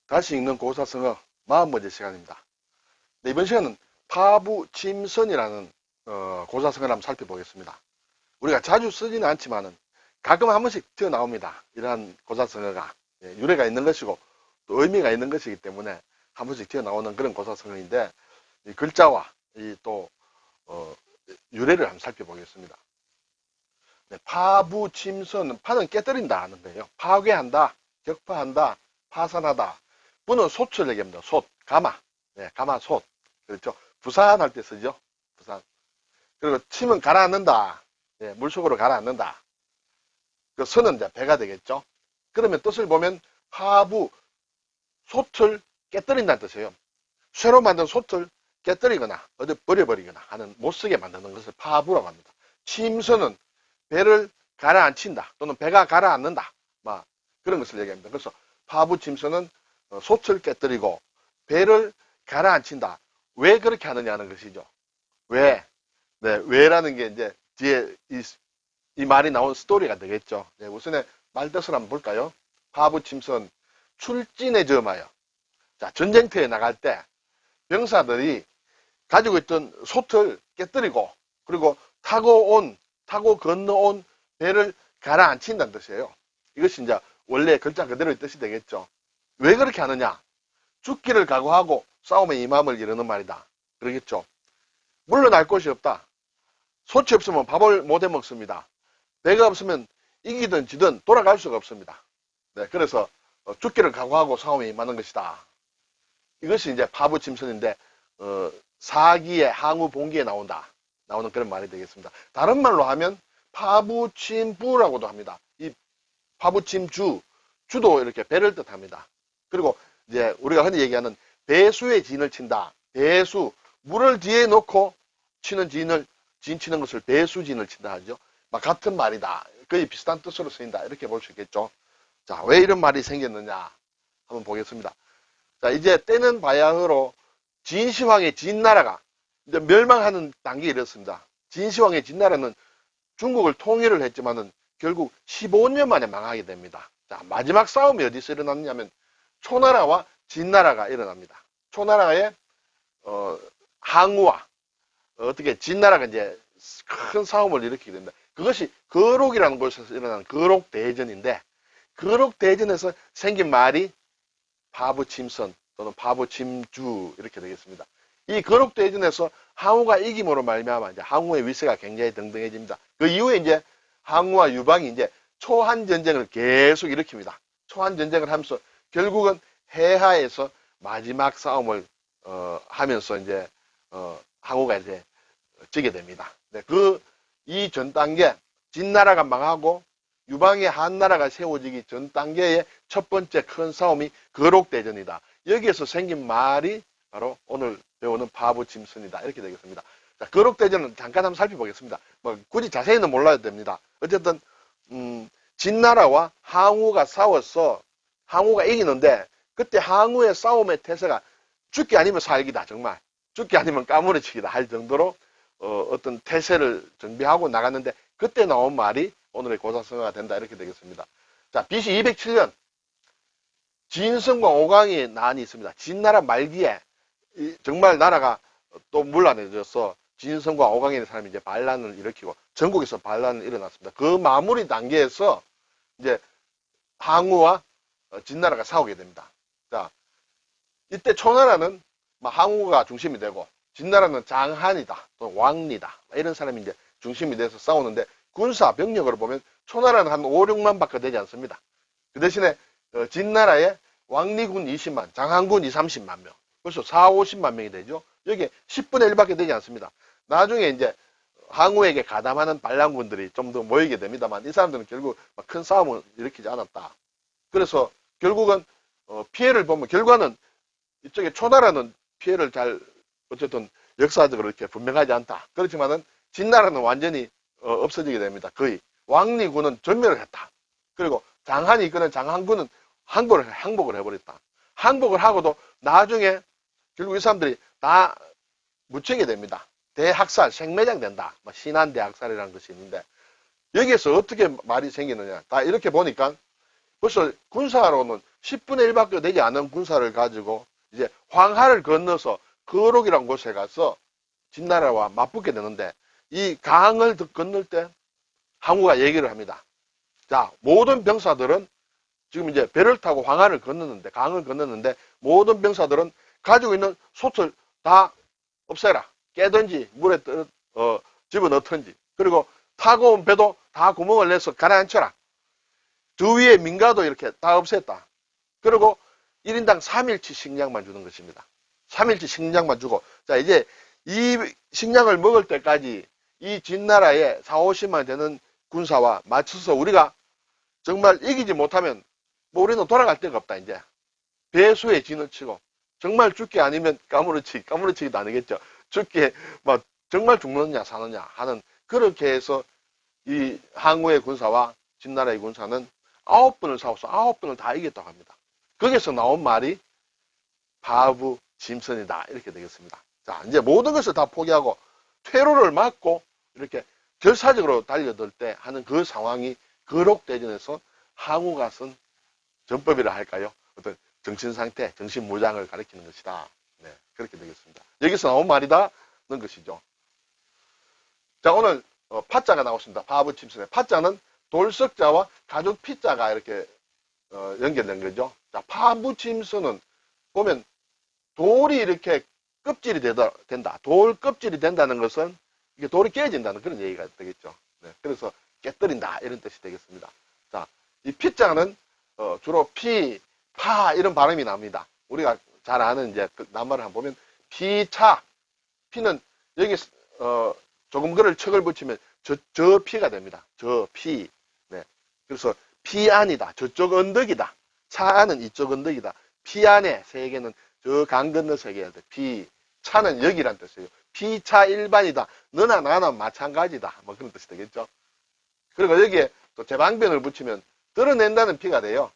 다시 읽는 고사성어 40번째 시간입니다. 네, 이번 시간은 파부침선이라는 고사성어를 한번 살펴보겠습니다. 우리가 자주 쓰지는 않지만은 가끔 한 번씩 튀어나옵니다. 이러한 고사성어가 유래가 있는 것이고 또 의미가 있는 것이기 때문에 한 번씩 튀어나오는 그런 고사성어인데 이 글자와 또 유래를 한번 살펴보겠습니다. 네, 파부침선, 파는 깨뜨린다 하는 거예요. 파괴한다, 격파한다, 파산하다. 부는 솥을 얘기합니다. 솥, 가마. 네, 가마솥. 그렇죠. 부산할 때 쓰죠. 부산. 그리고 침은 가라앉는다. 네, 물속으로 가라앉는다. 그 선은 이제 배가 되겠죠. 그러면 뜻을 보면 파부, 솥을 깨뜨린다는 뜻이에요. 쇠로 만든 솥을 깨뜨리거나 어디 버려버리거나 하는 못쓰게 만드는 것을 파부라고 합니다. 침선은 배를 가라앉힌다 또는 배가 가라앉는다 막 그런 것을 얘기합니다. 그래서 파부 침선은 솥을 깨뜨리고 배를 가라앉힌다. 왜 그렇게 하느냐는 것이죠. 왜? 네, 왜라는 게 이제 뒤에 이 말이 나온 스토리가 되겠죠. 네, 우선에 말뜻을 한번 볼까요? 파부 침선 출진에 점하여. 자, 전쟁터에 나갈 때 병사들이 가지고 있던 솥을 깨뜨리고 그리고 타고 건너온 배를 가라앉힌다는 뜻이에요. 이것이 이제 원래 글자 그대로의 뜻이 되겠죠. 왜 그렇게 하느냐? 죽기를 각오하고 싸움에 임함을 이르는 말이다. 그러겠죠. 물러날 곳이 없다. 솥이 없으면 밥을 못 해 먹습니다. 배가 없으면 이기든 지든 돌아갈 수가 없습니다. 네, 그래서 죽기를 각오하고 싸움에 임하는 것이다. 이것이 이제 파부침선인데 사기의 항우 봉기에 나오는 그런 말이 되겠습니다. 다른 말로 하면 파부침부라고도 합니다. 이 파부침주, 주도 이렇게 배를 뜻합니다. 그리고 이제 우리가 흔히 얘기하는 배수의 진을 친다. 배수, 물을 뒤에 놓고 치는 진 치는 것을 배수진을 친다 하죠. 막 같은 말이다. 거의 비슷한 뜻으로 쓰인다. 이렇게 볼 수 있겠죠. 자, 왜 이런 말이 생겼느냐 한번 보겠습니다. 자, 이제 때는 바야흐로 진시황의 진나라가 이제 멸망하는 단계에 이르렀습니다. 진시황의 진나라는 중국을 통일을 했지만은 결국 15년 만에 망하게 됩니다. 자, 마지막 싸움이 어디서 일어났냐면 초나라와 진나라가 일어납니다. 초나라의 항우와 어떻게 진나라가 이제 큰 싸움을 일으키게 됩니다. 그것이 거록이라는 곳에서 일어난 거록대전인데 거록대전에서 생긴 말이 파부침선 또는 파부침주 이렇게 되겠습니다. 이 거록대전에서 항우가 이김으로 말미암아 이제 항우의 위세가 굉장히 등등해집니다. 그 이후에 이제 항우와 유방이 이제 초한 전쟁을 계속 일으킵니다. 초한 전쟁을 하면서 결국은 해하에서 마지막 싸움을 하면서 이제 항우가 이제 지게 됩니다. 네, 이 전 단계 진나라가 망하고 유방의 한나라가 세워지기 전 단계의 첫 번째 큰 싸움이 거록대전이다. 여기에서 생긴 말이 바로 오늘 배우는 파부침선이다. 이렇게 되겠습니다. 자, 거록대전은 잠깐 한번 살펴보겠습니다. 뭐 굳이 자세히는 몰라도 됩니다. 어쨌든 진나라와 항우가 싸워서 항우가 이기는데 그때 항우의 싸움의 태세가 죽기 아니면 살기다. 정말 죽기 아니면 까무러치기다 할 정도로 어떤 태세를 정비하고 나갔는데 그때 나온 말이 오늘의 고사성어가 된다. 이렇게 되겠습니다. 자, BC 207년 진성과 오강의 난이 있습니다. 진나라 말기에 정말 나라가 또 문란해져서 진성과 오강이라는 사람이 이제 반란을 일으키고 전국에서 반란이 일어났습니다. 그 마무리 단계에서 이제 항우와 진나라가 싸우게 됩니다. 자, 이때 초나라는 항우가 중심이 되고 진나라는 장한이다, 또 왕리다 이런 사람이 이제 중심이 돼서 싸우는데 군사 병력으로 보면 초나라는 한 5, 6만 밖에 되지 않습니다. 그 대신에 진나라의 왕리군 20만, 장한군 2, 30만 명, 벌써 4, 50만 명이 되죠. 여기에 10분의 1밖에 되지 않습니다. 나중에 이제 항우에게 가담하는 반란군들이 좀 더 모이게 됩니다만 이 사람들은 결국 큰 싸움을 일으키지 않았다. 그래서 결국은 피해를 보면 결과는 이쪽에 초나라는 피해를 잘 어쨌든 역사적으로 이렇게 분명하지 않다. 그렇지만은 진나라는 완전히 없어지게 됩니다. 거의 왕리군은 전멸을 했다. 그리고 장한이 이끄는 장한군은 항복을 해버렸다. 항복을 하고도 나중에 결국 이 사람들이 다 묻히게 됩니다. 대학살, 생매장 된다. 신한대학살이라는 것이 있는데 여기에서 어떻게 말이 생기느냐. 다 이렇게 보니까 벌써 군사로는 10분의 1밖에 되지 않은 군사를 가지고 이제 황하를 건너서 거록이라는 곳에 가서 진나라와 맞붙게 되는데, 이 강을 건널 때 항우가 얘기를 합니다. 자, 모든 병사들은 지금 이제 배를 타고 황하를 건너는데, 강을 건너는데, 모든 병사들은 가지고 있는 솥을 다 없애라. 깨든지 물에 집어넣든지, 그리고 타고 온 배도 다 구멍을 내서 가라앉혀라. 주위의 민가도 이렇게 다 없앴다. 그리고 1인당 3일치 식량만 주는 것입니다. 3일치 식량만 주고, 자, 이제 이 식량을 먹을 때까지 이 진나라에 4, 50만 되는 군사와 맞춰서 우리가 정말 이기지 못하면 뭐 우리는 돌아갈 데가 없다. 이제 배수에 진을 치고 정말 죽게 아니면 까무러치기도 아니겠죠. 죽게 막 정말 죽느냐 사느냐 하는, 그렇게 해서 이 항우의 군사와 진나라의 군사는 9번을 싸워서 9번을 다 이겼다고 합니다. 거기서 나온 말이 바부 짐선이다, 이렇게 되겠습니다. 자, 이제 모든 것을 다 포기하고 퇴로를 막고 이렇게 결사적으로 달려들 때 하는 그 상황이 거록대전에서 항우가 쓴 전법이라 할까요? 어떤 정신상태, 정신무장을 가리키는 것이다. 네, 그렇게 되겠습니다. 여기서 나온 말이다는 것이죠. 자, 오늘 파자가 나왔습니다. 바부침선의 파자는 돌석자와 가죽 피자가 이렇게 연결된 거죠. 자, 파부침선은 보면 돌이 이렇게 껍질이 된다. 돌 껍질이 된다는 것은 이게 돌이 깨진다는 그런 얘기가 되겠죠. 네, 그래서 깨뜨린다, 이런 뜻이 되겠습니다. 자, 이 피자는 주로 피, 파 이런 발음이 납니다. 우리가 잘 아는 이제 그 낱말을 한번 보면 피차, 피는 여기 조금 그를 척을 붙이면 저 피가 됩니다. 저 피. 네, 그래서 피안이다. 저쪽 언덕이다. 차는 이쪽 언덕이다. 피안에 세계는 저 강 건너 세계야 돼. 피, 차는 여기란 뜻이에요. 피차 일반이다. 너나 나나 마찬가지다. 뭐 그런 뜻이 되겠죠. 그리고 여기에 또 제방변을 붙이면 드러낸다는 피가 돼요.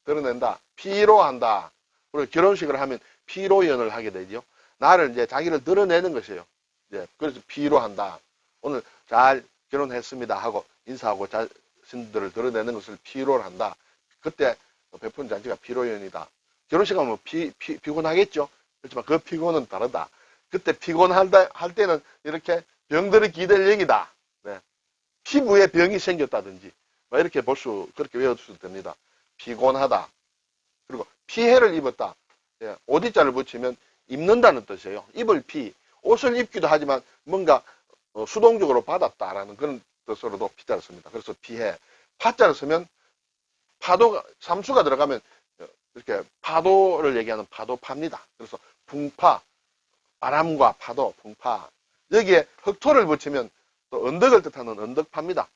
드러낸다. 피로 한다. 그리고 결혼식을 하면 피로연을 하게 되죠. 나를 이제 자기를 드러내는 것이에요. 이제 그래서 피로 한다. 오늘 잘 결혼했습니다 하고 인사하고 자신들을 드러내는 것을 피로를 한다. 그때 베푸는 잔치가 피로연이다. 결혼식 하면 피곤하겠죠. 그렇지만 그 피곤은 다르다. 그때 피곤할 때는 이렇게 병들이 기댈 얘기다. 네. 피부에 병이 생겼다든지 이렇게 그렇게 외워주셔도 됩니다. 피곤하다. 그리고 피해를 입었다. 예, 오디자를 붙이면 입는다는 뜻이에요. 입을 옷을 입기도 하지만 뭔가 수동적으로 받았다라는 그런 뜻으로도 피자를 씁니다. 그래서 피해. 파자를 쓰면 파도가, 삼수가 들어가면 이렇게 파도를 얘기하는 파도파입니다. 그래서 풍파, 바람과 파도, 풍파. 여기에 흑토를 붙이면 또 언덕을 뜻하는 언덕파입니다.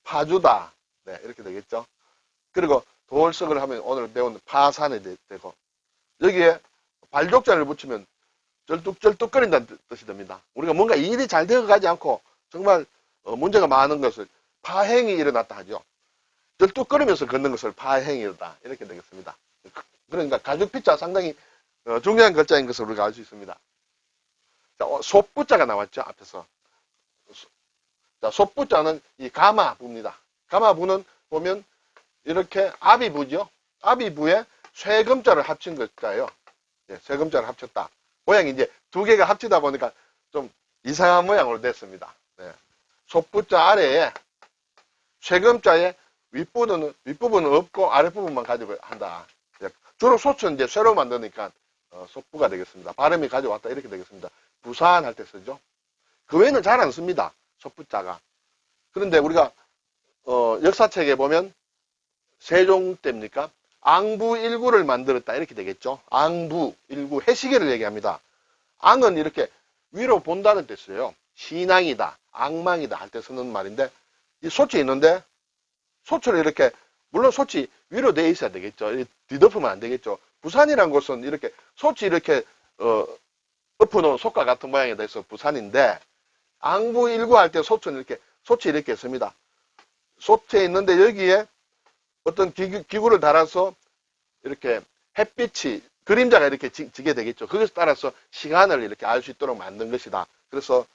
파주다. 네, 이렇게 되겠죠. 그리고 돌석을 하면 오늘 배운 파산이 되고, 여기에 발족자를 붙이면 쩔뚝쩔뚝거린다는 뜻이 됩니다. 우리가 뭔가 일이 잘 되어가지 않고 정말 문제가 많은 것을 파행이 일어났다 하죠. 쩔뚝거리면서 걷는 것을 파행이다, 이렇게 되겠습니다. 그러니까 가죽 피자 상당히 중요한 글자인 것을 우리가 알 수 있습니다. 자, 솥부자가 나왔죠, 앞에서. 자, 솥부자는 이 가마부입니다. 가마부는 보면 이렇게 아비부죠. 아비부에 쇠금자를 합친 글자예요. 예, 쇠금자를 합쳤다. 모양이 이제 두 개가 합치다 보니까 좀 이상한 모양으로 됐습니다. 네. 솥부자 아래에 쇠금자에 윗부분은 없고 아랫부분만 가지고 한다. 예, 주로 솥은 이제 쇠로 만드니까 솥부가 되겠습니다. 발음이 가져왔다, 이렇게 되겠습니다. 부산할 때 쓰죠. 그 외에는 잘 안 씁니다. 솥부자가. 그런데 우리가 역사책에 보면 세종 때입니까? 앙부일구를 만들었다, 이렇게 되겠죠. 앙부일구, 해시계를 얘기합니다. 앙은 이렇게 위로 본다는 뜻이에요. 신앙이다, 악망이다 할 때 쓰는 말인데, 이 솥이 있는데 솥을 이렇게, 물론 솥이 위로 돼 있어야 되겠죠. 뒤덮으면 안 되겠죠. 부산이란 곳은 이렇게 솥이 이렇게 엎어놓은 솥과 같은 모양이 돼서 부산인데, 앙부일구 할 때 솥이 이렇게 씁니다. 솥에 있는데 여기에 어떤 기구를 달아서 이렇게 햇빛이, 그림자가 이렇게 지게 되겠죠. 그것에 따라서 시간을 이렇게 알 수 있도록 만든 것이다. 그래서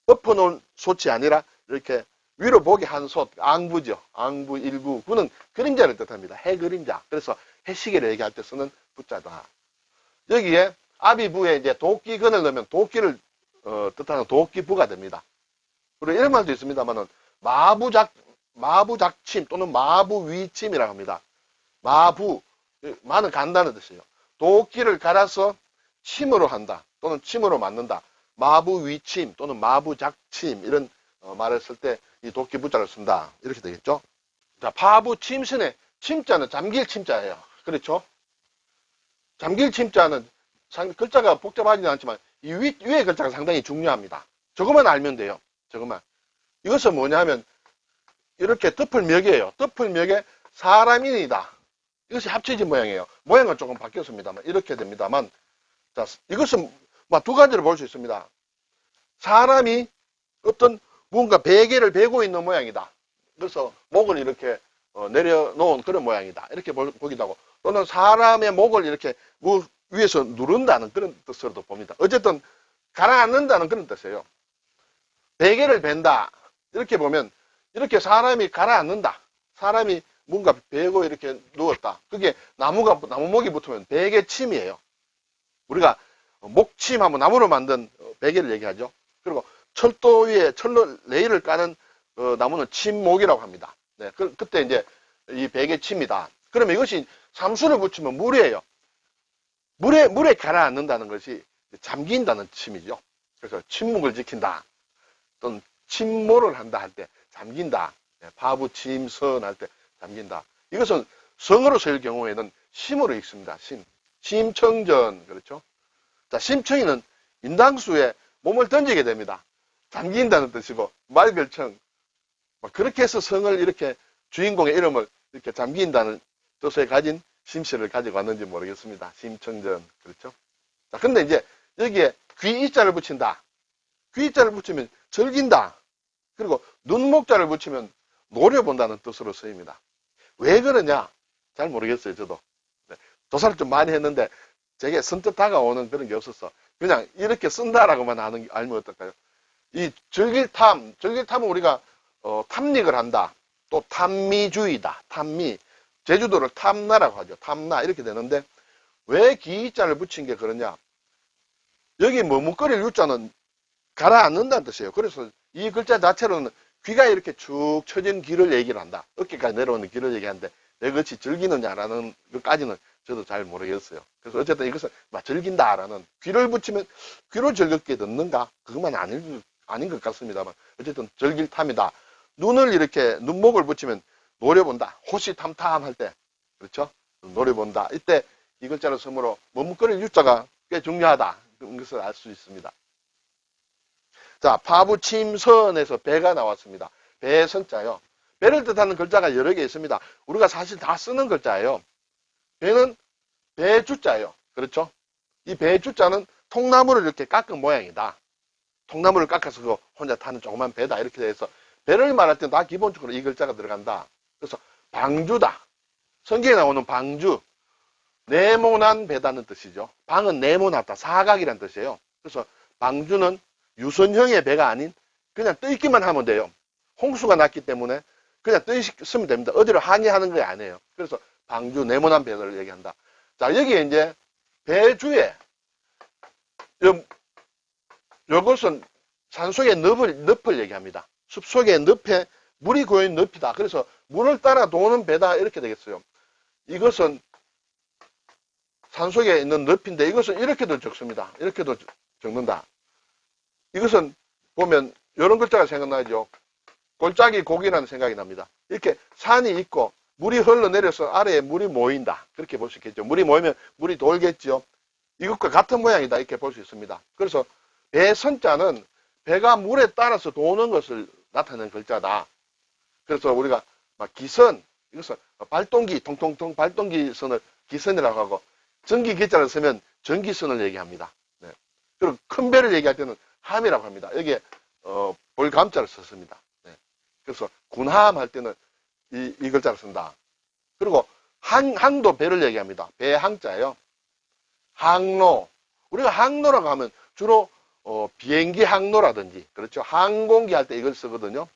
엎어놓은 솥이 아니라 이렇게 위로 보기 한솥, 앙부죠. 앙부, 일구, 구는 그림자를 뜻합니다. 해 그림자. 그래서 해시계를 얘기할 때 쓰는 부자다. 여기에 아비부에 이제 도끼근을 넣으면 도끼를 뜻하는 도끼부가 됩니다. 그리고 이런 말도 있습니다만은 마부작침 또는 마부위침이라고 합니다. 마부, 마는 간다는 뜻이에요. 도끼를 갈아서 침으로 한다 또는 침으로 맞는다. 마부위침 또는 마부작침 이런 말을 쓸 때 이 도끼부자를 쓴다. 이렇게 되겠죠. 자, 파부침선의 침자는 잠길 침자예요. 그렇죠? 잠길 침자는 글자가 복잡하지는 않지만 이 위에 글자가 상당히 중요합니다. 저것만 알면 돼요. 저것만. 이것은 뭐냐면 이렇게 덮을멱이에요. 덮을멱에 사람인이다. 이것이 합쳐진 모양이에요. 모양은 조금 바뀌었습니다만 이렇게 됩니다만 자, 이것은 두 가지로 볼 수 있습니다. 사람이 어떤 뭔가 베개를 베고 있는 모양이다. 그래서 목을 이렇게 내려놓은 그런 모양이다. 이렇게 보기도 하고 또는 사람의 목을 이렇게 위에서 누른다는 그런 뜻으로도 봅니다. 어쨌든 가라앉는다는 그런 뜻이에요. 베개를 벤다. 이렇게 보면 이렇게 사람이 가라앉는다. 사람이 뭔가 베고 이렇게 누웠다. 그게 나무목이 붙으면 베개침이에요. 우리가 목침하면 나무로 만든 베개를 얘기하죠. 그리고 철도 위에 철로 레일을 까는 나무는 침목이라고 합니다. 네, 그때 이제 이 베개침이다. 그러면 이것이 삼수를 붙이면 물이에요. 물에 가라앉는다는 것이 잠긴다는 침이죠. 그래서 침묵을 지킨다. 또는 침모를 한다 할 때 잠긴다. 네, 파부침선 할 때 잠긴다. 이것은 성어로 쓸 경우에는 심으로 읽습니다. 심청전. 그렇죠? 자, 심청이는 인당수에 몸을 던지게 됩니다. 잠긴다는 뜻이고, 말별청. 그렇게 해서 성을 이렇게 주인공의 이름을 이렇게 잠긴다는 뜻을 가진 심씨를 가지고 왔는지 모르겠습니다. 심청전. 그렇죠? 자, 근데 이제 여기에 귀이자를 붙인다. 귀이자를 붙이면 즐긴다. 그리고 눈목자를 붙이면 노려본다는 뜻으로 쓰입니다. 왜 그러냐? 잘 모르겠어요, 저도. 네, 조사를 좀 많이 했는데, 제게 선뜻 다가오는 그런 게 없어서, 그냥 이렇게 쓴다라고만 알면 어떨까요? 이 즐길탐은 우리가 탐닉을 한다. 또 탐미주의다. 탐미. 제주도를 탐나라고 하죠. 탐나 이렇게 되는데 왜 기자를 붙인 게 그러냐? 여기 머뭇거릴 유자는 가라앉는다는 뜻이에요. 그래서 이 글자 자체로는 귀가 이렇게 축 처진 길을 얘기를 한다. 어깨까지 내려오는 길을 얘기하는데 왜 그것이 즐기느냐라는 것까지는 저도 잘 모르겠어요. 그래서 어쨌든 이것은 즐긴다라는 귀를 붙이면 귀를 즐겁게 듣는가? 그것만 아닌 것 같습니다만 어쨌든 즐길탐이다. 눈을 이렇게 눈목을 붙이면 노려본다. 호시탐탐 할 때 그렇죠? 노려본다. 이때 이 글자를 쓰므로 머뭇거릴 유자가 꽤 중요하다. 그런 것을 알 수 있습니다. 자, 파부침선에서 배가 나왔습니다. 배선자요. 배를 뜻하는 글자가 여러 개 있습니다. 우리가 사실 다 쓰는 글자예요. 배는 배주자예요. 그렇죠? 이 배주자는 통나무를 이렇게 깎은 모양이다. 통나무를 깎아서 혼자 타는 조그만 배다. 이렇게 돼서 배를 말할 때는 다 기본적으로 이 글자가 들어간다. 그래서 방주다. 성경에 나오는 방주. 네모난 배다는 뜻이죠. 방은 네모났다. 사각이란 뜻이에요. 그래서 방주는 유선형의 배가 아닌 그냥 떠있기만 하면 돼요. 홍수가 났기 때문에 그냥 떠있으면 됩니다. 어디로 항해하는 게 아니에요. 그래서 방주, 네모난 배를 얘기한다. 자, 여기에 이제 배주에 요것은 산속의 늪을 얘기합니다. 숲속의 늪에 물이 고인 늪이다. 그래서 물을 따라 도는 배다. 이렇게 되겠어요. 이것은 산속에 있는 늪인데 이것은 이렇게도 적습니다. 이렇게도 적는다. 이것은 보면 이런 글자가 생각나죠. 골짜기 고기라는 생각이 납니다. 이렇게 산이 있고 물이 흘러내려서 아래에 물이 모인다. 그렇게 볼 수 있겠죠. 물이 모이면 물이 돌겠죠. 이것과 같은 모양이다. 이렇게 볼 수 있습니다. 그래서 배선자는 배가 물에 따라서 도는 것을 나타내는 글자다. 그래서 우리가 기선, 이것은 발동기, 통통통 발동기선을 기선이라고 하고 전기 기자를 쓰면 전기선을 얘기합니다. 네. 그리고 큰 배를 얘기할 때는 함이라고 합니다. 여기에 볼감자를 썼습니다. 네. 그래서 군함 할 때는 이 글자를 쓴다. 그리고 항도 배를 얘기합니다. 배항자예요. 항로. 우리가 항로라고 하면 주로 비행기 항로라든지 그렇죠. 항공기 할 때 이걸 쓰거든요.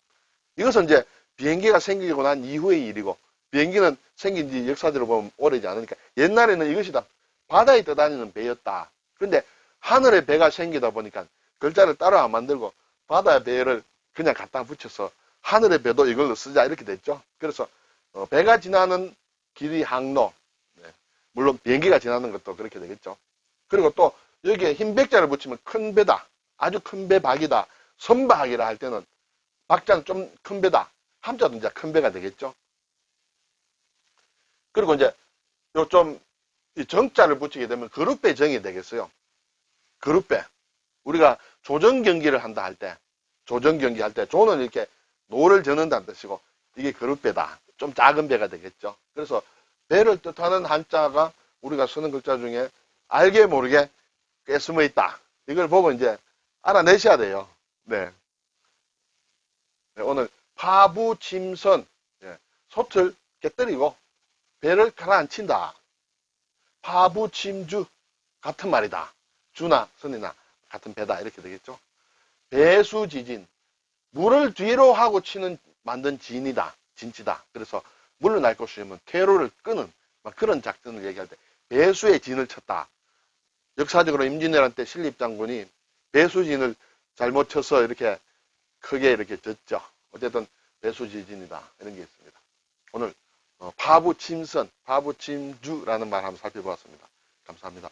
이것은 이제 비행기가 생기고 난 이후의 일이고, 비행기는 생긴 지 역사적으로 보면 오래지 않으니까, 옛날에는 이것이 다 바다에 떠다니는 배였다. 그런데 하늘에 배가 생기다 보니까 글자를 따로 안 만들고 바다의 배를 그냥 갖다 붙여서 하늘의 배도 이걸로 쓰자 이렇게 됐죠. 그래서 배가 지나는 길이 항로, 네. 물론 비행기가 지나는 것도 그렇게 되겠죠. 그리고 또 여기에 흰 백자를 붙이면 큰 배다, 아주 큰 배박이다, 선박이라 할 때는 박자는 좀 큰 배다, 함자도 이제 큰 배가 되겠죠. 그리고 이제 요 좀 정자를 붙이게 되면 그룹배 정이 되겠어요. 그룹배. 우리가 조정 경기를 한다 할 때, 조정 경기 할 때 조는 이렇게 노를 저는다는 뜻이고, 이게 그룹배다. 좀 작은 배가 되겠죠. 그래서 배를 뜻하는 한자가 우리가 쓰는 글자 중에 알게 모르게 꽤 숨어 있다. 이걸 보고 이제 알아내셔야 돼요. 네. 네, 오늘 파부침선, 예, 솥을 깨뜨리고 배를 가라앉힌다. 파부침주, 같은 말이다. 주나 선이나 같은 배다 이렇게 되겠죠. 배수지진, 물을 뒤로 하고 만든 진이다, 진치다. 그래서 물러날 것이면 퇴로를 끄는 그런 작전을 얘기할 때 배수의 진을 쳤다. 역사적으로 임진왜란 때 신립장군이 배수진을 잘못 쳐서 이렇게 크게 이렇게 졌죠. 어쨌든 배수지진이다 이런 게 있습니다. 오늘 파부침선, 파부침주라는 말 한번 살펴보았습니다. 감사합니다.